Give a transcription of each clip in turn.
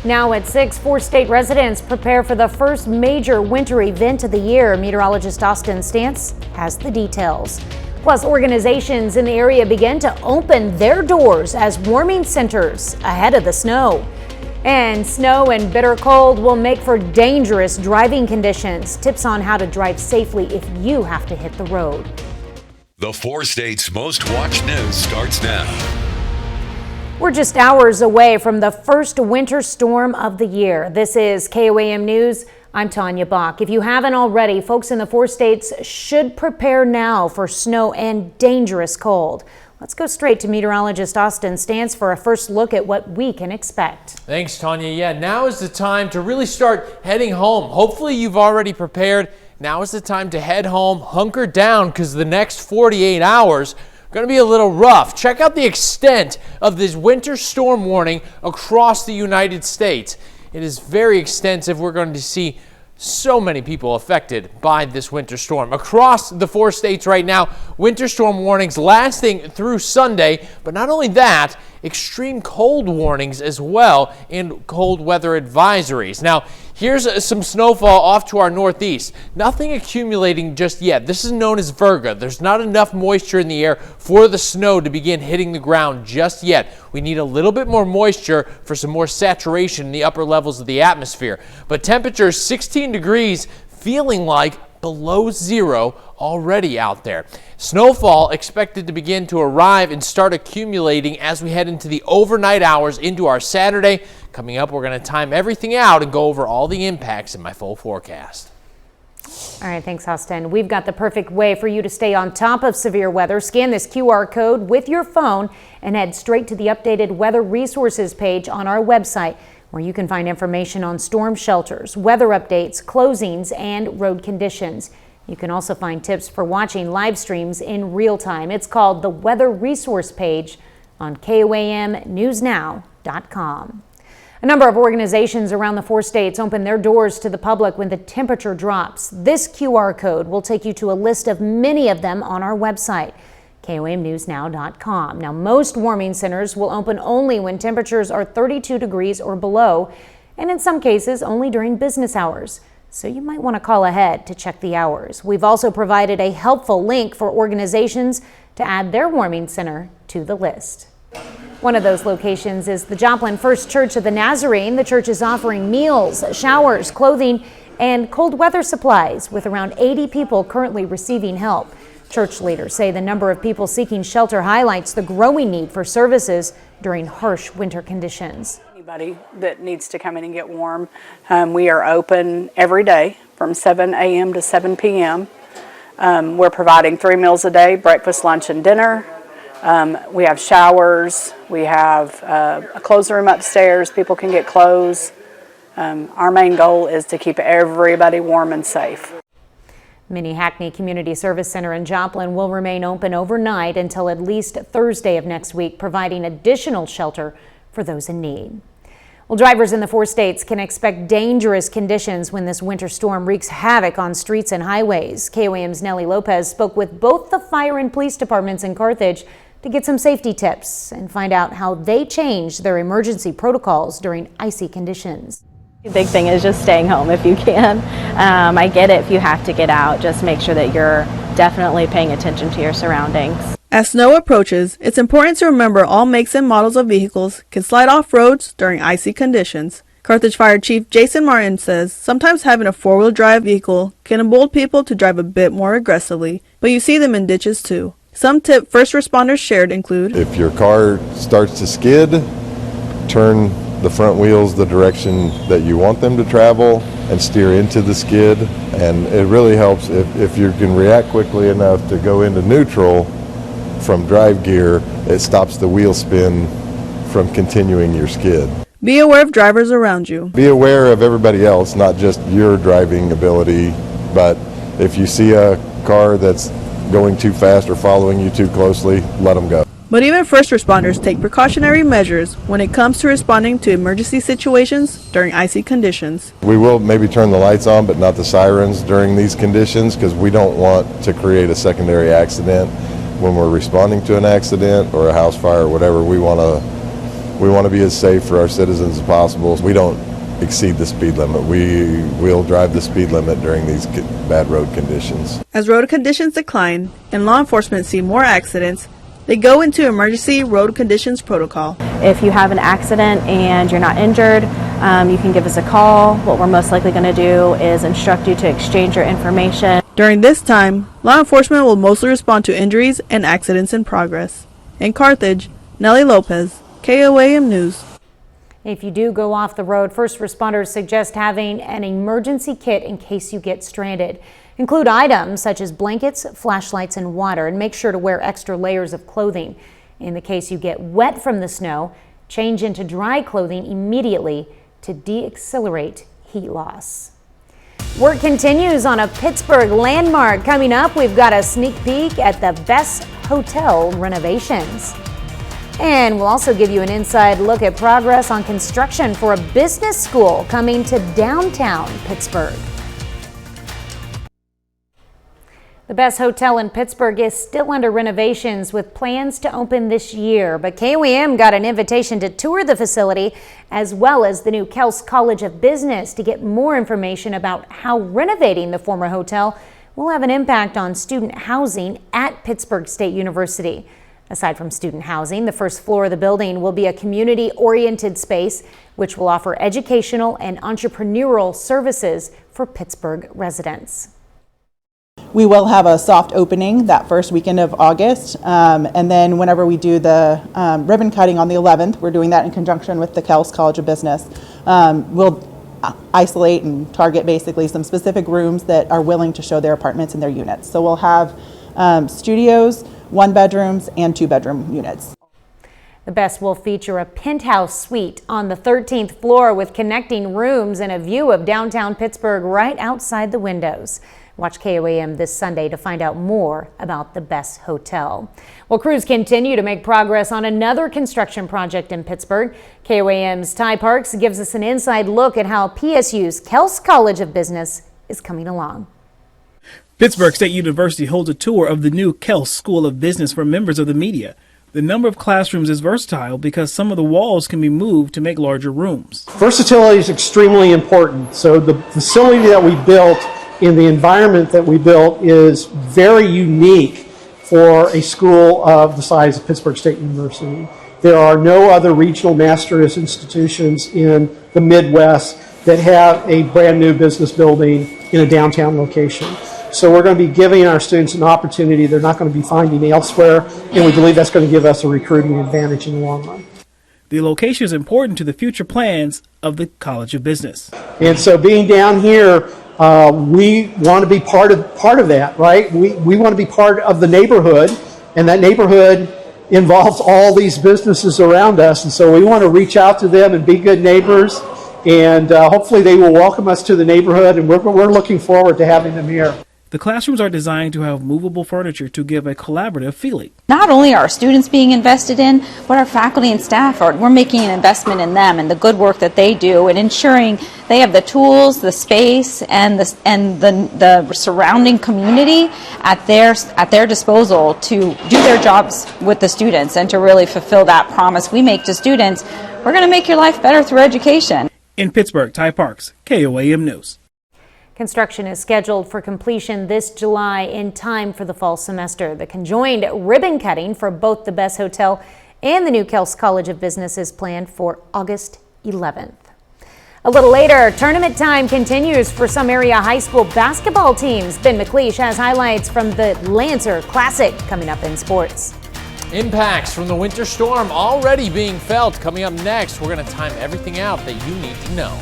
Now at 6, 4 state residents prepare for the first major winter event of the year. Meteorologist Austin Stantz has the details. Plus, organizations in the area begin to open their doors as warming centers ahead of the snow. And snow and bitter cold will make for dangerous driving conditions. Tips on how to drive safely if you have to hit the road. The 4 states' most watched news starts now. We're just hours away from the first winter storm of the year. This is KOAM News. I'm Tanya Bach. If you haven't already, folks in the 4 states should prepare now for snow and dangerous cold. Let's go straight to meteorologist Austin Stantz for a first look at what we can expect. Thanks, Tanya. Yeah, now is the time to really start heading home. Hopefully you've already prepared. Now is the time to head home, hunker down, because the next 48 hours going to be a little rough. Check out the extent of this winter storm warning across the United States. It is very extensive. We're going to see so many people affected by this winter storm. Across the 4 states right now, winter storm warnings lasting through Sunday. But not only that, extreme cold warnings as well and cold weather advisories. Now, here's some snowfall off to our northeast. Nothing accumulating just yet. This is known as virga. There's not enough moisture in the air for the snow to begin hitting the ground just yet. We need a little bit more moisture for some more saturation in the upper levels of the atmosphere. But temperatures 16 degrees, feeling like below zero already out there. Snowfall expected to begin to arrive and start accumulating as we head into the overnight hours into our Saturday. Coming up, we're going to time everything out and go over all the impacts in my full forecast. All right, thanks, Austin. We've got the perfect way for you to stay on top of severe weather. Scan this QR code with your phone and head straight to the updated weather resources page on our website, where you can find information on storm shelters, weather updates, closings, and road conditions. You can also find tips for watching live streams in real time. It's called the Weather Resource page on KOAMnewsnow.com. A number of organizations around the 4 states open their doors to the public when the temperature drops. This QR code will take you to a list of many of them on our website, KOAMnewsnow.com. Now, most warming centers will open only when temperatures are 32 degrees or below, and in some cases only during business hours. So you might want to call ahead to check the hours. We've also provided a helpful link for organizations to add their warming center to the list. One of those locations is the Joplin First Church of the Nazarene. The church is offering meals, showers, clothing, and cold weather supplies, with around 80 people currently receiving help. Church leaders say the number of people seeking shelter highlights the growing need for services during harsh winter conditions. Anybody that needs to come in and get warm, we are open every day from 7 a.m. to 7 p.m. We're providing 3 meals a day, breakfast, lunch, and dinner. We have showers. We have a clothes room upstairs. People can get clothes. Our main goal is to keep everybody warm and safe. Mini Hackney Community Service Center in Joplin will remain open overnight until at least Thursday of next week, providing additional shelter for those in need. Well, drivers in the 4 states can expect dangerous conditions when this winter storm wreaks havoc on streets and highways. KOAM's Nellie Lopez spoke with both the fire and police departments in Carthage to get some safety tips and find out how they changed their emergency protocols during icy conditions. The big thing is just staying home if you can. I get it if you have to get out. Just make sure that you're definitely paying attention to your surroundings. As snow approaches, it's important to remember all makes and models of vehicles can slide off roads during icy conditions. Carthage Fire Chief Jason Martin says sometimes having a 4-wheel drive vehicle can embolden people to drive a bit more aggressively, but you see them in ditches too. Some tips first responders shared include: if your car starts to skid, turn the front wheels the direction that you want them to travel and steer into the skid. And it really helps if you can react quickly enough to go into neutral from drive gear. It stops the wheel spin from continuing your skid. Be aware of drivers around you. Be aware of everybody else, not just your driving ability, but if you see a car that's going too fast or following you too closely, let them go. But even first responders take precautionary measures when it comes to responding to emergency situations during icy conditions. We will maybe turn the lights on, but not the sirens during these conditions, because we don't want to create a secondary accident when we're responding to an accident or a house fire or whatever. We want to We want to be as safe for our citizens as possible. We don't exceed the speed limit. We will drive the speed limit during these bad road conditions. As road conditions decline and law enforcement see more accidents, they go into emergency road conditions protocol. If you have an accident and you're not injured, you can give us a call. What we're most likely going to do is instruct you to exchange your information. During this time, law enforcement will mostly respond to injuries and accidents in progress. In Carthage, Nellie Lopez, KOAM News. If you do go off the road, first responders suggest having an emergency kit in case you get stranded. Include items such as blankets, flashlights, and water, and make sure to wear extra layers of clothing. In the case you get wet from the snow, change into dry clothing immediately to de-accelerate heat loss. Work continues on a Pittsburgh landmark. Coming up, we've got a sneak peek at the best hotel renovations. And we'll also give you an inside look at progress on construction for a business school coming to downtown Pittsburgh. The best hotel in Pittsburgh is still under renovations with plans to open this year, but KOAM got an invitation to tour the facility as well as the new Kels College of Business to get more information about how renovating the former hotel will have an impact on student housing at Pittsburgh State University. Aside from student housing, the first floor of the building will be a community-oriented space which will offer educational and entrepreneurial services for Pittsburgh residents. We will have a soft opening that first weekend of August, and then whenever we do the ribbon cutting on the 11th, we're doing that in conjunction with the Kels College of Business. We'll isolate and target basically some specific rooms that are willing to show their apartments and their units. So we'll have studios, 1-bedrooms, and 2-bedroom units. The best will feature a penthouse suite on the 13th floor with connecting rooms and a view of downtown Pittsburgh right outside the windows. Watch KOAM this Sunday to find out more about the best hotel. Well, crews continue to make progress on another construction project in Pittsburgh. KOAM's Ty Parks gives us an inside look at how PSU's Kels College of Business is coming along. Pittsburgh State University holds a tour of the new Kels School of Business for members of the media. The number of classrooms is versatile because some of the walls can be moved to make larger rooms. Versatility is extremely important. So the facility that we built in the environment that we built is very unique for a school of the size of Pittsburgh State University. There are no other regional master's institutions in the Midwest that have a brand new business building in a downtown location. So we're going to be giving our students an opportunity they're not going to be finding elsewhere, and we believe that's going to give us a recruiting advantage in the long run. The location is important to the future plans of the College of Business. And so being down here, we want to be part of that, right? We want to be part of the neighborhood, and that neighborhood involves all these businesses around us. And so we want to reach out to them and be good neighbors, and hopefully they will welcome us to the neighborhood, and we're looking forward to having them here. The classrooms are designed to have movable furniture to give a collaborative feeling. Not only are our students being invested in, but our faculty and staff we're making an investment in them and the good work that they do and ensuring they have the tools, the space, and the surrounding community at their disposal to do their jobs with the students and to really fulfill that promise we make to students. We're going to make your life better through education. In Pittsburgh, Ty Parks, KOAM News. Construction is scheduled for completion this July in time for the fall semester. The conjoined ribbon cutting for both the Best Hotel and the new Kels College of Business is planned for August 11th. A little later, tournament time continues for some area high school basketball teams. Ben McLeish has highlights from the Lancer Classic coming up in sports. Impacts from the winter storm already being felt. Coming up next, we're going to time everything out that you need to know.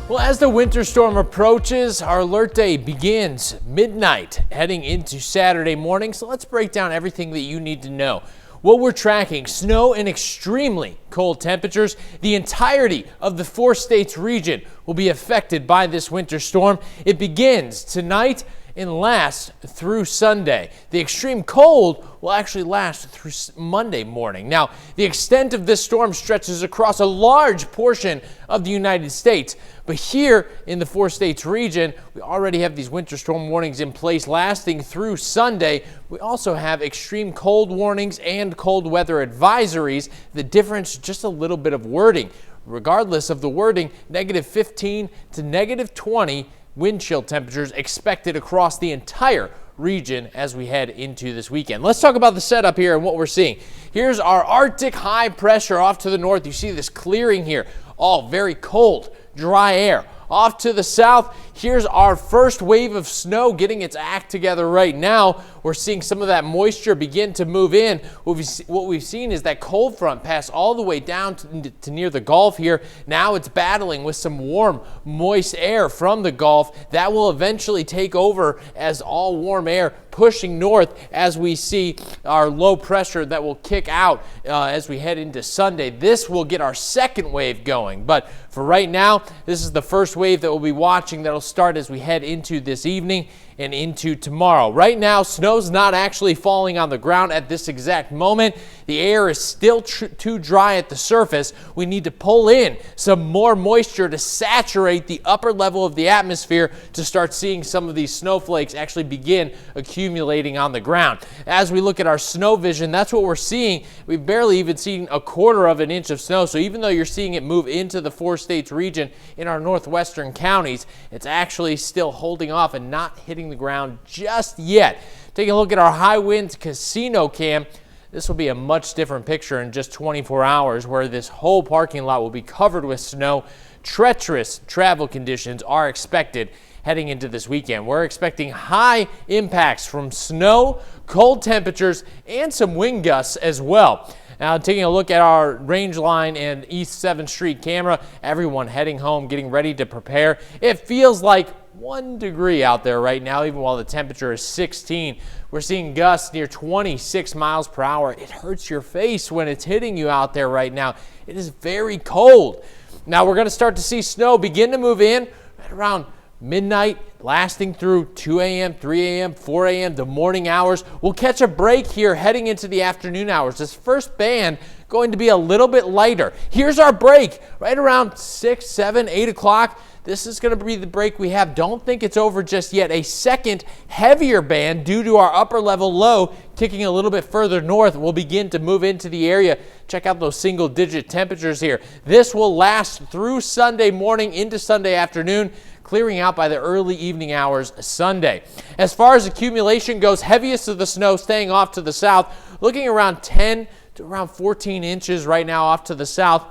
Well, as the winter storm approaches, our alert day begins midnight heading into Saturday morning. So let's break down everything that you need to know. What we're tracking: snow and extremely cold temperatures. The entirety of the 4 states region will be affected by this winter storm. It begins tonight and last through Sunday. The extreme cold will actually last through Monday morning. Now, the extent of this storm stretches across a large portion of the United States, but here in the 4 states region, we already have these winter storm warnings in place lasting through Sunday. We also have extreme cold warnings and cold weather advisories. The difference, just a little bit of wording. Regardless of the wording, -15 to -20 wind chill temperatures expected across the entire region as we head into this weekend. Let's talk about the setup here and what we're seeing. Here's our Arctic high pressure off to the north. You see this clearing here, all very cold, dry air. Off to the south, here's our first wave of snow getting its act together right now. We're seeing some of that moisture begin to move in. What we've seen is that cold front pass all the way down to near the Gulf here. Now it's battling with some warm, moist air from the Gulf. That will eventually take over as all warm air pushing north as we see our low pressure that will kick out as we head into Sunday. This will get our second wave going. But for right now, this is the first wave that we'll be watching that'll start as we head into this evening and into tomorrow. Right now, snow's not actually falling on the ground at this exact moment. The air is still too dry at the surface. We need to pull in some more moisture to saturate the upper level of the atmosphere to start seeing some of these snowflakes actually begin accumulating on the ground. As we look at our snow vision, that's what we're seeing. We've barely even seen 1/4 of an inch of snow. So even though you're seeing it move into the 4 states region in our northwestern counties, it's actually still holding off and not hitting the ground just yet. Taking a look at our high winds casino cam, this will be a much different picture in just 24 hours where this whole parking lot will be covered with snow. Treacherous travel conditions are expected heading into this weekend. We're expecting high impacts from snow, cold temperatures, and some wind gusts as well. Now, taking a look at our range line and East 7th Street camera, everyone heading home, getting ready to prepare. It feels like 1 degree out there right now, even while the temperature is 16. We're seeing gusts near 26 miles per hour. It hurts your face when it's hitting you out there right now. It is very cold. Now, we're going to start to see snow begin to move in right around midnight, lasting through 2 a.m., 3 a.m., 4 a.m., the morning hours. We'll catch a break here heading into the afternoon hours. This first band going to be a little bit lighter. Here's our break right around 6, 7, 8 o'clock. This is going to be the break we have. Don't think it's over just yet. A second heavier band due to our upper level low kicking a little bit further north will begin to move into the area. Check out those single digit temperatures here. This will last through Sunday morning into Sunday afternoon, clearing out by the early evening hours Sunday. As far as accumulation goes, heaviest of the snow staying off to the south, looking around 10 to around 14 inches right now off to the south.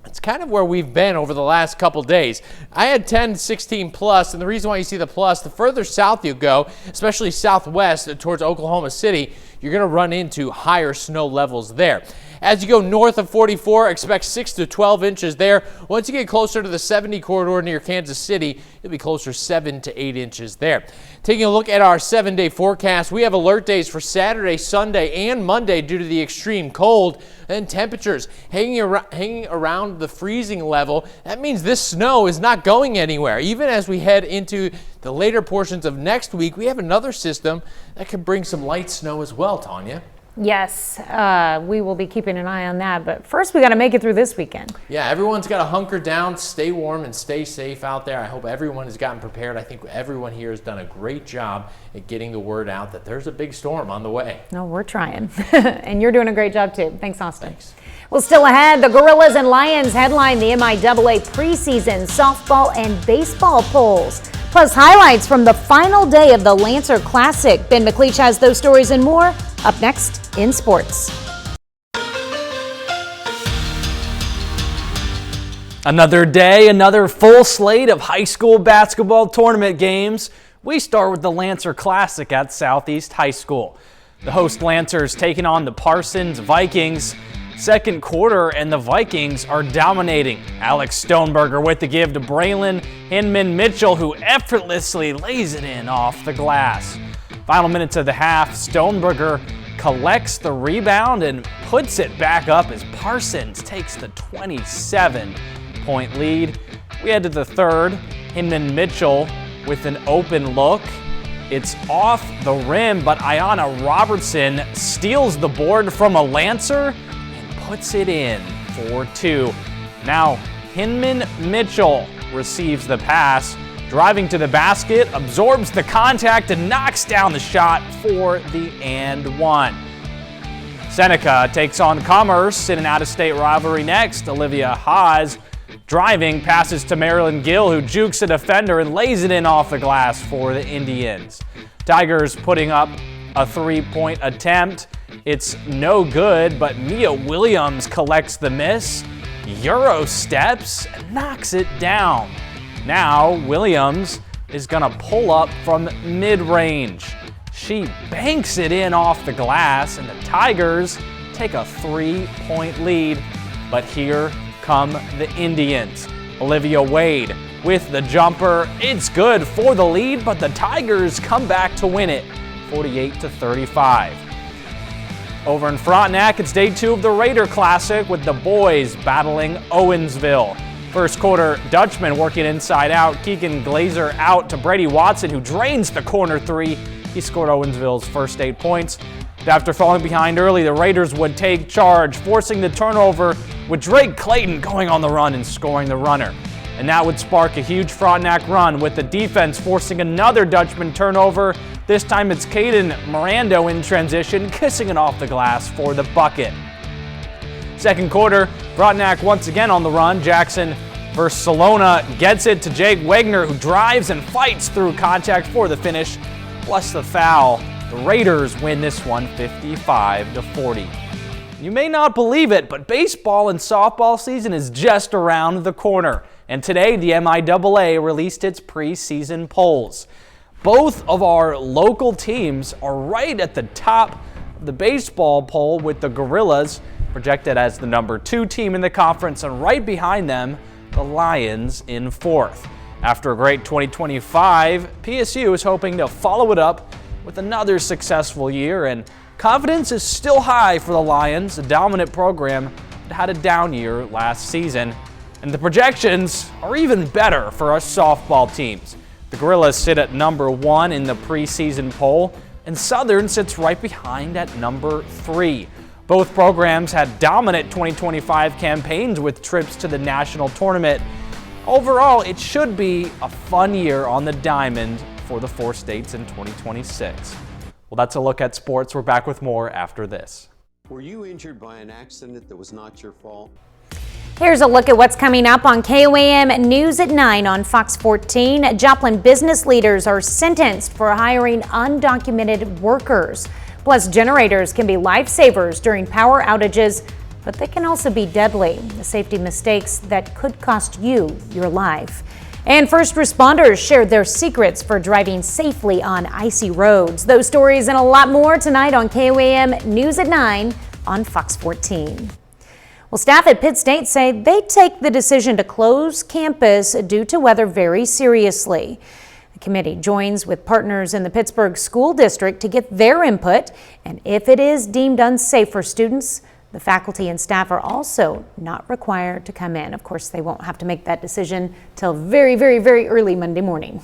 It's kind of where we've been over the last couple days. I had 10, 16 plus, and the reason why you see the plus, the further south you go, especially southwest towards Oklahoma City, you're going to run into higher snow levels there. As you go north of 44, expect 6 to 12 inches there. Once you get closer to the 70 corridor near Kansas City, you'll be closer 7 to 8 inches there. Taking a look at our 7-day forecast, we have alert days for Saturday, Sunday, and Monday due to the extreme cold and temperatures hanging around the freezing level. That means this snow is not going anywhere. Even as we head into the later portions of next week, we have another system that could bring some light snow as well, Tanya. Yes, we will be keeping an eye on that. But first, we got to make it through this weekend. Yeah, everyone's got to hunker down, stay warm, and stay safe out there. I hope everyone has gotten prepared. I think everyone here has done a great job at getting the word out that there's a big storm on the way. No, we're trying. And you're doing a great job, too. Thanks, Austin. Thanks. Well, still ahead, the Gorillas and Lions headline the MIAA preseason softball and baseball polls. Plus, highlights from the final day of the Lancer Classic. Ben McLeish has those stories and more up next in sports. Another day, another full slate of high school basketball tournament games. We start with the Lancer Classic at Southeast High School. The host Lancers taking on the Parsons Vikings. Second quarter, and the Vikings are dominating. Alex Stoneberger with the give to Braylon Hinman Mitchell, who effortlessly lays it in off the glass. Final minutes of the half, Stoneberger collects the rebound and puts it back up as Parsons takes the 27-point lead. We head to the third. Hinman Mitchell with an open look. It's off the rim, but Ayanna Robertson steals the board from a Lancer and puts it in for 2. Now, Hinman Mitchell receives the pass, driving to the basket, absorbs the contact, and knocks down the shot for the and 1. Seneca takes on Commerce in an out-of-state rivalry next. Olivia Haas driving, passes to Marilyn Gill, who jukes a defender and lays it in off the glass for the Indians. Tigers putting up a 3-point attempt. It's no good, but Mia Williams collects the miss, Euro steps, and knocks it down. Now Williams is gonna pull up from mid-range. She banks it in off the glass, and the Tigers take a 3-point lead, but here come the Indians. Olivia Wade with the jumper. It's good for the lead, but the Tigers come back to win it, 48-35. Over in Frontenac, it's day 2 of the Raider Classic with the boys battling Owensville. First quarter, Dutchman working inside out. Keegan Glazer out to Brady Watson, who drains the corner 3. He scored Owensville's first 8 points. After falling behind early, the Raiders would take charge, forcing the turnover with Drake Clayton going on the run and scoring the runner. And that would spark a huge Frontenac run, with the defense forcing another Dutchman turnover. This time it's Caden Mirando in transition, kissing it off the glass for the bucket. Second quarter, Frontenac once again on the run. Jackson versus Salona gets it to Jake Wagner, who drives and fights through contact for the finish, plus the foul. The Raiders win this one 55-40. You may not believe it, but baseball and softball season is just around the corner. And today, the MIAA released its preseason polls. Both of our local teams are right at the top of the baseball poll, with the Gorillas projected as the number 2 team in the conference, and right behind them, the Lions in 4th. After a great 2025, PSU is hoping to follow it up with another successful year, and confidence is still high for the Lions, a dominant program that had a down year last season. And the projections are even better for our softball teams. The Gorillas sit at number 1 in the preseason poll, and Southern sits right behind at number 3. Both programs had dominant 2025 campaigns with trips to the national tournament. Overall, it should be a fun year on the diamond for the 4 states in 2026. Well, that's a look at sports. We're back with more after this. Were you injured by an accident that was not your fault? Here's a look at what's coming up on KOAM News at 9 on Fox 14. Joplin business leaders are sentenced for hiring undocumented workers. Plus, generators can be lifesavers during power outages, but they can also be deadly. The safety mistakes that could cost you your life. And first responders shared their secrets for driving safely on icy roads. Those stories and a lot more tonight on KOAM News at 9 on Fox 14. Well, staff at Pitt State say they take the decision to close campus due to weather very seriously. The committee joins with partners in the Pittsburgh School District to get their input, and if it is deemed unsafe for students, the faculty and staff are also not required to come in. Of course, they won't have to make that decision till very, very, very early Monday morning.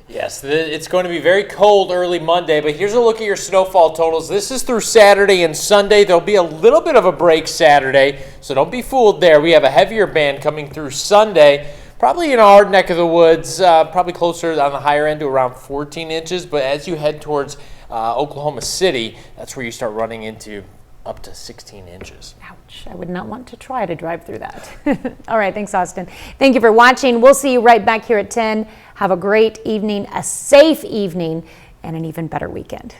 Yes, it's going to be very cold early Monday, but here's a look at your snowfall totals. This is through Saturday and Sunday. There'll be a little bit of a break Saturday, so don't be fooled there. We have a heavier band coming through Sunday, probably in our neck of the woods, probably closer on the higher end to around 14 inches, but as you head towards Oklahoma City, that's where you start running into up to 16 inches. Ouch. I would not want to try to drive through that. All right. Thanks, Austin. Thank you for watching. We'll see you right back here at 10. Have a great evening, a safe evening, and an even better weekend.